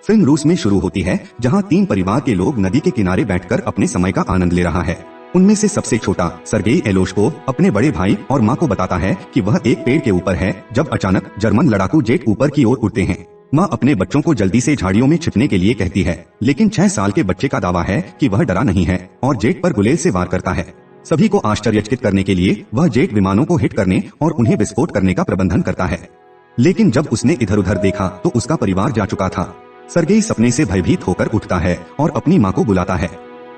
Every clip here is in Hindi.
फिल्म रूस में शुरू होती है, जहां 3 परिवार के लोग नदी के किनारे बैठकर अपने समय का आनंद ले रहा है। उनमें से सबसे छोटा सर्गेई एलोशको अपने बड़े भाई और माँ को बताता है कि वह एक पेड़ के ऊपर है, जब अचानक जर्मन लड़ाकू जेट ऊपर की ओर उड़ते हैं। माँ अपने बच्चों को जल्दी से झाड़ियों में छिपने के लिए कहती है, लेकिन 6 साल के बच्चे का दावा है कि वह डरा नहीं है और जेट पर गुलेल से वार करता है। सभी को आश्चर्यचकित करने के लिए वह जेट विमानों को हिट करने और उन्हें विस्फोट करने का प्रबंधन करता है। लेकिन जब उसने इधर उधर देखा तो उसका परिवार जा चुका था। सर्गेई सपने से भयभीत होकर उठता है और अपनी माँ को बुलाता है।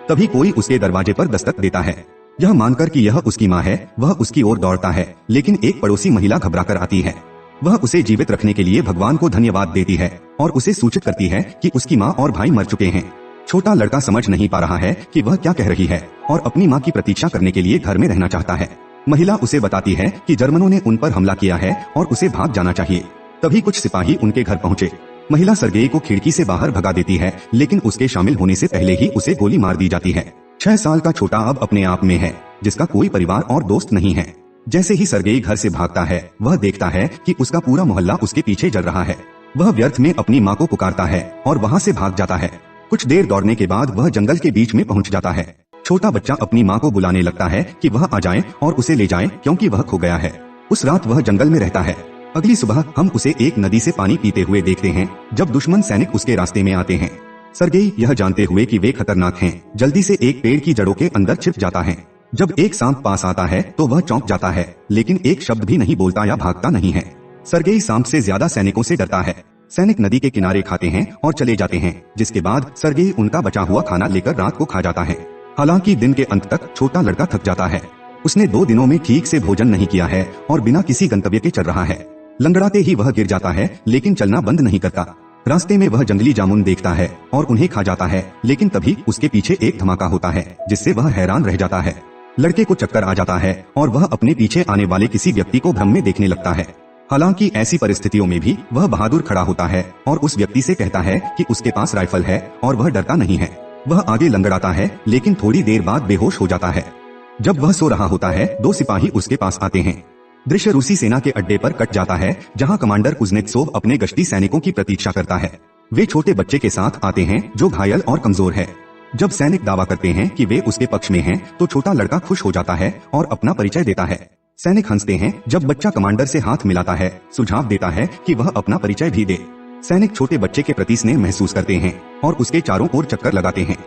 तभी कोई उसके दरवाजे पर दस्तक देता है। यह मानकर कि यह उसकी माँ है, वह उसकी ओर दौड़ता है, लेकिन एक पड़ोसी महिला घबराकर आती है। वह उसे जीवित रखने के लिए भगवान को धन्यवाद देती है और उसे सूचित करती है कि उसकी माँ और भाई मर चुके हैं। छोटा लड़का समझ नहीं पा रहा है कि वह क्या कह रही है और अपनी माँ की प्रतीक्षा करने के लिए घर में रहना चाहता है। महिला उसे बताती है कि जर्मनों ने उन पर हमला किया है और उसे भाग जाना चाहिए। तभी कुछ सिपाही उनके घर पहुँचे। महिला सर्गेई को खिड़की से बाहर भगा देती है, लेकिन उसके शामिल होने से पहले ही उसे गोली मार दी जाती है। 6 साल का छोटा अब अपने आप में है, जिसका कोई परिवार और दोस्त नहीं है। जैसे ही सर्गेई घर से भागता है, वह देखता है कि उसका पूरा मोहल्ला उसके पीछे जल रहा है। वह व्यर्थ में अपनी माँ को पुकारता है और वहाँ से भाग जाता है। कुछ देर दौड़ने के बाद वह जंगल के बीच में पहुँच जाता है। छोटा बच्चा अपनी माँ को बुलाने लगता है कि वह आ जाए और उसे ले जाए, क्योंकि वह खो गया है। उस रात वह जंगल में रहता है। अगली सुबह हम उसे एक नदी से पानी पीते हुए देखते हैं, जब दुश्मन सैनिक उसके रास्ते में आते हैं। सर्गेई यह जानते हुए कि वे खतरनाक हैं, जल्दी से एक पेड़ की जड़ों के अंदर छिप जाता है। जब एक सांप पास आता है तो वह चौंक जाता है, लेकिन एक शब्द भी नहीं बोलता या भागता नहीं है। सर्गेई सांप से ज्यादा सैनिकों से डरता है। सैनिक नदी के किनारे खाते हैं और चले जाते हैं, जिसके बाद सर्गेई उनका बचा हुआ खाना लेकर रात को खा जाता है। हालांकि दिन के अंत तक छोटा लड़का थक जाता है। उसने 2 दिनों में ठीक से भोजन नहीं किया है और बिना किसी गंतव्य के चल रहा है। लंगड़ाते ही वह गिर जाता है, लेकिन चलना बंद नहीं करता। रास्ते में वह जंगली जामुन देखता है और उन्हें खा जाता है, लेकिन तभी उसके पीछे एक धमाका होता है, जिससे वह हैरान रह जाता है। लड़के को चक्कर आ जाता है और वह अपने पीछे आने वाले किसी व्यक्ति को भ्रम में देखने लगता है। हालांकि ऐसी परिस्थितियों में भी वह बहादुर खड़ा होता है और उस व्यक्ति से कहता है कि उसके पास राइफल है और वह डरता नहीं है। वह आगे लंगड़ाता है, लेकिन थोड़ी देर बाद बेहोश हो जाता है। जब वह सो रहा होता है, 2 सिपाही उसके पास आते हैं। दृश्य रूसी सेना के अड्डे पर कट जाता है, जहां कमांडर कुज़नेत्सोव अपने गश्ती सैनिकों की प्रतीक्षा करता है। वे छोटे बच्चे के साथ आते हैं, जो घायल और कमजोर है। जब सैनिक दावा करते हैं कि वे उसके पक्ष में हैं, तो छोटा लड़का खुश हो जाता है और अपना परिचय देता है। सैनिक हंसते हैं जब बच्चा कमांडर से हाथ मिलाता है, सुझाव देता है कि वह अपना परिचय भी दे। सैनिक छोटे बच्चे के प्रति स्नेह महसूस करते हैं और उसके चारों ओर चक्कर लगाते हैं।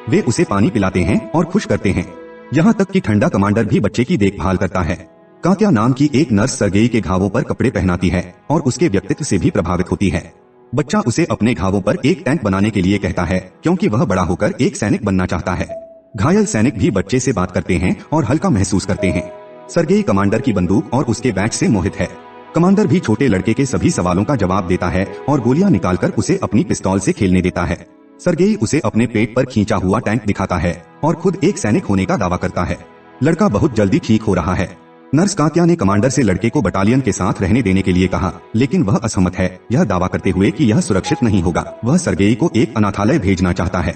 वे उसे पानी पिलाते हैं और खुश करते हैं। यहाँ तक कि ठंडा कमांडर भी बच्चे की देखभाल करता है। कात्या नाम की एक नर्स सर्गेई के घावों पर कपड़े पहनाती है और उसके व्यक्तित्व से भी प्रभावित होती है। बच्चा उसे अपने घावों पर एक टैंक बनाने के लिए कहता है, क्योंकि वह बड़ा होकर एक सैनिक बनना चाहता है। घायल सैनिक भी बच्चे से बात करते हैं और हल्का महसूस करते हैं। सर्गेई कमांडर की बंदूक और उसके बैच से मोहित है। कमांडर भी छोटे लड़के के सभी सवालों का जवाब देता है और गोलियां निकालकर उसे अपनी पिस्तौल से खेलने देता है। सर्गेई उसे अपने पेट पर खींचा हुआ टैंक दिखाता है और खुद एक सैनिक होने का दावा करता है। लड़का बहुत जल्दी ठीक हो रहा है। नर्स कात्या ने कमांडर से लड़के को बटालियन के साथ रहने देने के लिए कहा, लेकिन वह असहमत है, यह दावा करते हुए कि यह सुरक्षित नहीं होगा। वह सर्गेई को एक अनाथालय भेजना चाहता है।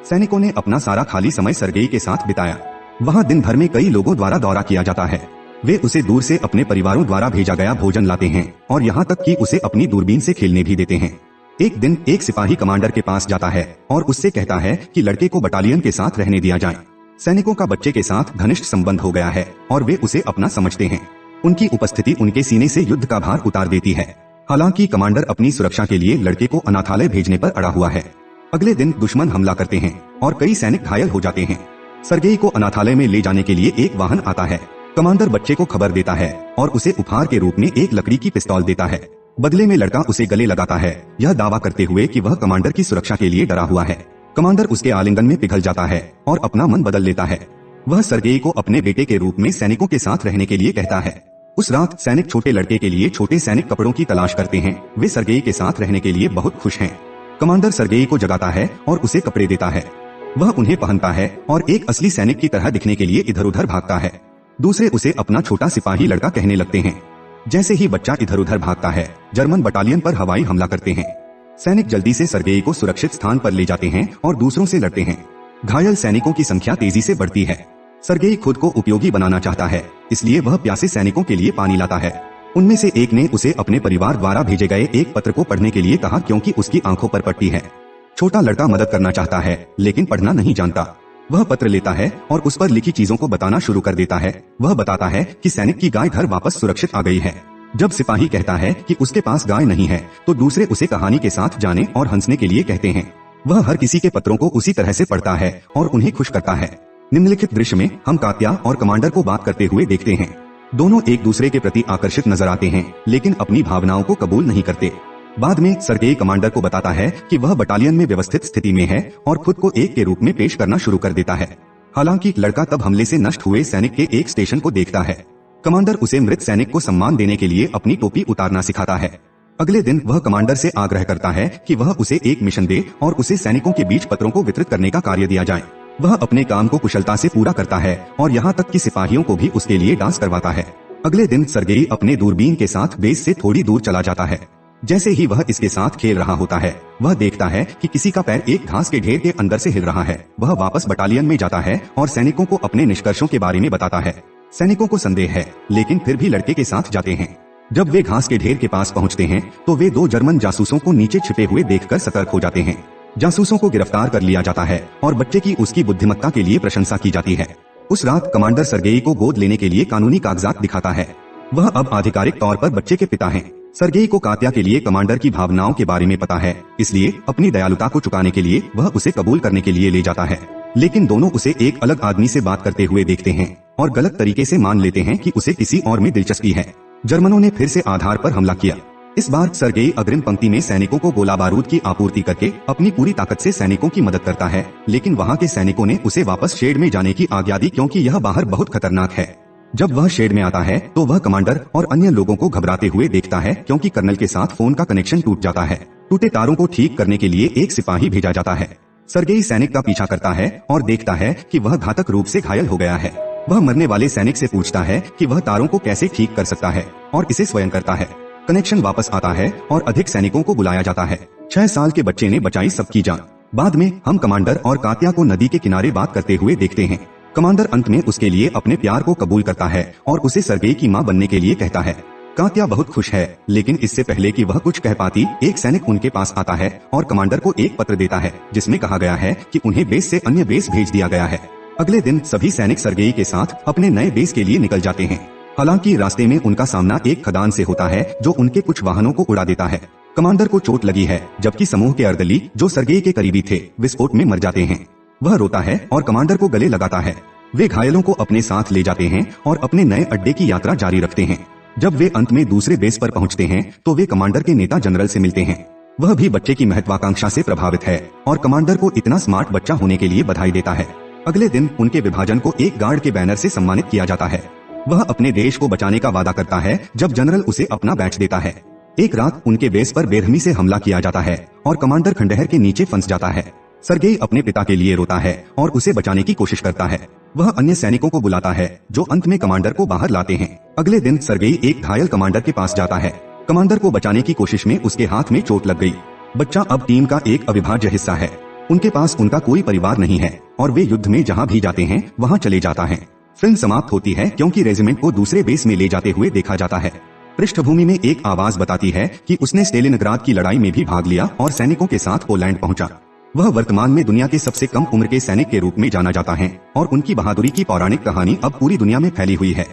सैनिकों ने अपना सारा खाली समय सर्गेई के साथ बिताया। वहाँ दिन भर में कई लोगों द्वारा दौरा किया जाता है। वे उसे दूर से अपने परिवारों द्वारा भेजा गया भोजन लाते हैं और यहाँ तक कि उसे अपनी दूरबीन से खेलने भी देते हैं। एक दिन एक सिपाही कमांडर के पास जाता है और उससे कहता है कि लड़के को बटालियन के साथ रहने दिया जाए। सैनिकों का बच्चे के साथ घनिष्ठ संबंध हो गया है और वे उसे अपना समझते हैं। उनकी उपस्थिति उनके सीने से युद्ध का भार उतार देती है। हालांकि कमांडर अपनी सुरक्षा के लिए लड़के को अनाथालय भेजने पर अड़ा हुआ है। अगले दिन दुश्मन हमला करते हैं और कई सैनिक घायल हो जाते हैं। सर्गेई को अनाथालय में ले जाने के लिए एक वाहन आता है। कमांडर बच्चे को खबर देता है और उसे उपहार के रूप में एक लकड़ी की पिस्तौल देता है। बदले में लड़का उसे गले लगाता है, यह दावा करते हुए कि वह कमांडर की सुरक्षा के लिए डरा हुआ है। कमांडर उसके आलिंगन में पिघल जाता है और अपना मन बदल लेता है। वह सर्गेई को अपने बेटे के रूप में सैनिकों के साथ रहने के लिए कहता है। उस रात सैनिक छोटे लड़के के लिए छोटे सैनिक कपड़ों की तलाश करते हैं। वे सर्गेई के साथ रहने के लिए बहुत खुश हैं। कमांडर सर्गेई को जगाता है और उसे कपड़े देता है। वह उन्हें पहनता है और एक असली सैनिक की तरह दिखने के लिए इधर उधर भागता है। दूसरे उसे अपना छोटा सिपाही लड़का कहने लगते हैं। जैसे ही बच्चा इधर उधर भागता है, जर्मन बटालियन पर हवाई हमला करते हैं। सैनिक जल्दी से सर्गेई को सुरक्षित स्थान पर ले जाते हैं और दूसरों से लड़ते हैं। घायल सैनिकों की संख्या तेजी से बढ़ती है। सर्गेई खुद को उपयोगी बनाना चाहता है, इसलिए वह प्यासे सैनिकों के लिए पानी लाता है। उनमें से एक ने उसे अपने परिवार द्वारा भेजे गए एक पत्र को पढ़ने के लिए कहा क्योंकि उसकी आंखों पर पट्टी है। छोटा लड़का मदद करना चाहता है लेकिन पढ़ना नहीं जानता। वह पत्र लेता है और उस पर लिखी चीजों को बताना शुरू कर देता है। वह बताता है कि सैनिक की गाय घर वापस सुरक्षित आ गई है। जब सिपाही कहता है कि उसके पास गाय नहीं है तो दूसरे उसे कहानी के साथ जाने और हंसने के लिए कहते हैं। वह हर किसी के पत्रों को उसी तरह से पढ़ता है और उन्हें खुश करता है। निम्नलिखित दृश्य में हम कात्या और कमांडर को बात करते हुए देखते हैं। दोनों एक दूसरे के प्रति आकर्षित नजर आते हैं लेकिन अपनी भावनाओं को कबूल नहीं करते। बाद में सर्गेई कमांडर को बताता है कि वह बटालियन में व्यवस्थित स्थिति में है और खुद को एक के रूप में पेश करना शुरू कर देता है। हालांकि लड़का तब हमले से नष्ट हुए सैनिक के एक स्टेशन को देखता है। कमांडर उसे मृत सैनिक को सम्मान देने के लिए अपनी टोपी उतारना सिखाता है। अगले दिन वह कमांडर से आग्रह करता है कि वह उसे एक मिशन दे और उसे सैनिकों के बीच पत्रों को वितरित करने का कार्य दिया जाए। वह अपने काम को कुशलता से पूरा करता है और यहाँ तक कि सिपाहियों को भी उसके लिए डांस करवाता है। अगले दिन सर्गेई अपने दूरबीन के साथ बेस से थोड़ी दूर चला जाता है। जैसे ही वह इसके साथ खेल रहा होता है वह देखता है कि किसी का पैर एक घास के ढेर के अंदर से हिल रहा है। वह वापस बटालियन में जाता है और सैनिकों को अपने निष्कर्षों के बारे में बताता है। सैनिकों को संदेह है लेकिन फिर भी लड़के के साथ जाते हैं। जब वे घास के ढेर के पास पहुंचते हैं तो वे दो जर्मन जासूसों को नीचे छिपे हुए देखकर सतर्क हो जाते हैं। जासूसों को गिरफ्तार कर लिया जाता है और बच्चे की उसकी बुद्धिमत्ता के लिए प्रशंसा की जाती है। उस रात कमांडर सर्गेई को गोद लेने के लिए कानूनी कागजात दिखाता है। वह अब आधिकारिक तौर पर बच्चे के पिता हैं। सर्गेई को कात्या के लिए कमांडर की भावनाओं के बारे में पता है, इसलिए अपनी दयालुता को चुकाने के लिए वह उसे कबूल करने के लिए ले जाता है। लेकिन दोनों उसे एक अलग आदमी से बात करते हुए देखते हैं और गलत तरीके से मान लेते हैं कि उसे किसी और में दिलचस्पी है। जर्मनों ने फिर से आधार पर हमला किया। इस बार सर्गेई अग्रिम पंक्ति में सैनिकों को गोला बारूद की आपूर्ति करके अपनी पूरी ताकत से सैनिकों की मदद करता है, लेकिन वहाँ के सैनिकों ने उसे वापस शेड में जाने की आज्ञा दी क्योंकि यह बाहर बहुत खतरनाक है। जब वह शेड में आता है तो वह कमांडर और अन्य लोगों को घबराते हुए देखता है क्योंकि कर्नल के साथ फोन का कनेक्शन टूट जाता है। टूटे तारों को ठीक करने के लिए एक सिपाही भेजा जाता है। सर्गेई सैनिक का पीछा करता है और देखता है कि वह घातक रूप से घायल हो गया है। वह मरने वाले सैनिक से पूछता है कि वह तारों को कैसे ठीक कर सकता है और इसे स्वयं करता है। कनेक्शन वापस आता है और अधिक सैनिकों को बुलाया जाता है। 6 साल के बच्चे ने बचाई सबकी जान। बाद में हम कमांडर और कात्या को नदी के किनारे बात करते हुए देखते हैं। कमांडर अंत में उसके लिए अपने प्यार को कबूल करता है और उसे सर्गेई की मां बनने के लिए कहता है। कात्या बहुत खुश है, लेकिन इससे पहले कि वह कुछ कह पाती एक सैनिक उनके पास आता है और कमांडर को एक पत्र देता है जिसमें कहा गया है कि उन्हें बेस से अन्य बेस भेज दिया गया है। अगले दिन सभी सैनिक सर्गेई के साथ अपने नए बेस के लिए निकल जाते हैं। हालांकि रास्ते में उनका सामना एक खदान से होता है जो उनके कुछ वाहनों को उड़ा देता है। कमांडर को चोट लगी है जबकि समूह के अर्दली जो सर्गेई के करीबी थे विस्फोट में मर जाते हैं। वह रोता है और कमांडर को गले लगाता है। वे घायलों को अपने साथ ले जाते हैं और अपने नए अड्डे की यात्रा जारी रखते हैं। जब वे अंत में दूसरे बेस पर पहुंचते हैं तो वे कमांडर के नेता जनरल से मिलते हैं। वह भी बच्चे की महत्वाकांक्षा से प्रभावित है और कमांडर को इतना स्मार्ट बच्चा होने के लिए बधाई देता है। अगले दिन उनके विभाजन को एक गार्ड के बैनर से सम्मानित किया जाता है। वह अपने देश को बचाने का वादा करता है जब जनरल उसे अपना बैच देता है। एक रात उनके बेस पर बेरहमी से हमला किया जाता है और कमांडर खंडहर के नीचे फंस जाता है। सर्गेई अपने पिता के लिए रोता है और उसे बचाने की कोशिश करता है। वह अन्य सैनिकों को बुलाता है जो अंत में कमांडर को बाहर लाते हैं। अगले दिन सर्गेई एक घायल कमांडर के पास जाता है। कमांडर को बचाने की कोशिश में उसके हाथ में चोट लग गई। बच्चा अब टीम का एक अविभाज्य हिस्सा है। उनके पास उनका कोई परिवार नहीं है और वे युद्ध में जहाँ भी जाते हैं वहाँ चले जाता है। फिल्म समाप्त होती है क्योंकि रेजिमेंट को दूसरे बेस में ले जाते हुए देखा जाता है। पृष्ठभूमि में एक आवाज बताती है कि उसने स्टेलिनग्राद की लड़ाई में भी भाग लिया और सैनिकों के साथ पोलैंड पहुंचा। वह वर्तमान में दुनिया के सबसे कम उम्र के सैनिक के रूप में जाना जाता है और उनकी बहादुरी की पौराणिक कहानी अब पूरी दुनिया में फैली हुई है।